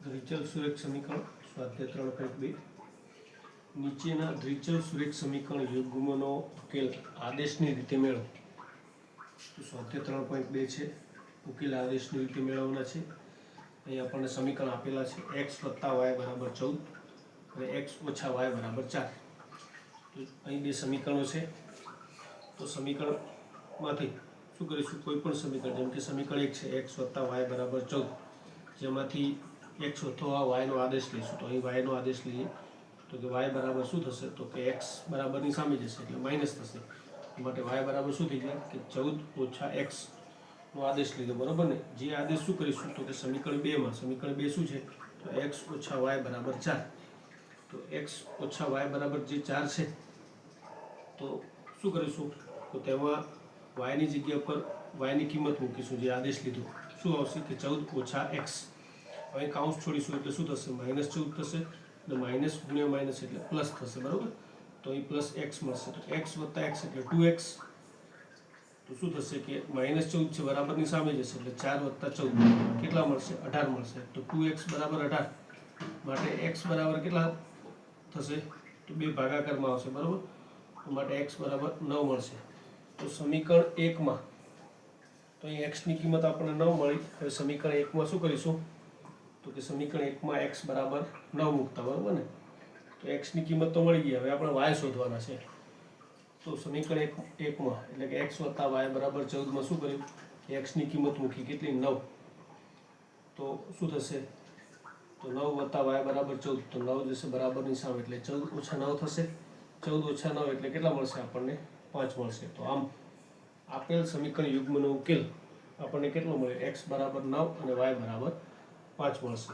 દ્વિચલ સુરેખ સમીકરણ સ્વાધ્યાય 3.2 નીચેના દ્વિચલ સુરેખ સમીકરણ યુગ્મનો ઉકેલ આદેશની રીતે મેળવો. તો સ્વાધ્યાય 3.2 છે. ઉકેલ આદેશની રીતે મેળવવાના છે. અહીં આપણને સમીકરણ આપેલા છે x + y = 14 અને x - y = 4. તો અહીં બે સમીકરણો છે. તો સમીકરણમાંથી શું કરીશું? કોઈ પણ સમીકરણ, જેમ કે સમીકરણ 1 છે x + y = 14, જેમાંથી x અથવા y નો આદેશ લઈશું. તો અહીં y નો આદેશ લઈએ તો કે y બરાબર શું થશે? તો કે x બરાબરની સામે જશે એટલે માઇનસ થશે. માટે y બરાબર શું થઈ જાય કે 14 - x નો આદેશ લીધો, બરાબર ને? જે આદેશ શું કરીશું? તો કે સમીકરણ 2 માં, સમીકરણ 2 શું છે? તો x - y = 4. તો x - y બરાબર જે 4 છે, તો શું કરીશું? તો તેમાં y ની જગ્યા પર y ની કિંમત મૂકીશું, જે આદેશ લીધો. શું આવશે? કે 14 - x. હવે કાઉન્સ છોડીશું એટલે શું થશે? -14 થશે અને માઇનસ ગુણ્યા માઇનસ એટલે પ્લસ થશે, બરાબર? તો અહીં પ્લસ x મળશે. તો x + x એટલે 2x. તો શું થશે કે -14 છે, બરાબરની સામે જશે એટલે 4 + 14 કેટલા મળશે? 18 મળશે. તો 2x = 18 માટે x બરાબર કેટલા થશે? તો 2 ભાગાકારમાં આવશે, બરાબર? તો માટે x બરાબર 9 મળશે. તો સમીકરણ 1 માં તો અહીં x ની કિંમત આપણને 9 મળી. હવે સમીકરણ 1 માં શું કરીશું? તો કે સમીકરણ 1 માં x બરાબર 9 મૂકતા, બરાબર ને? તો x ની કિંમત તો મળી ગઈ. હવે આપણે y શોધવાના છે. તો સમીકરણ 1 માં એટલે કે x + y = 14 માં શું કર્યું? x ની કિંમત મૂકી, કેટલી? 9. તો શું થશે? તો 9 + y = 14. તો 9 જશે બરાબરની સામે એટલે 14 - 9 થશે. 14 - 9 એટલે કેટલા મળશે આપણને? 5 મળશે. તો આમ આપેલ સમીકરણ યુગ્મનો ઉકેલ આપણને કેટલો મળે? x = 9 અને y = 5 મળશે.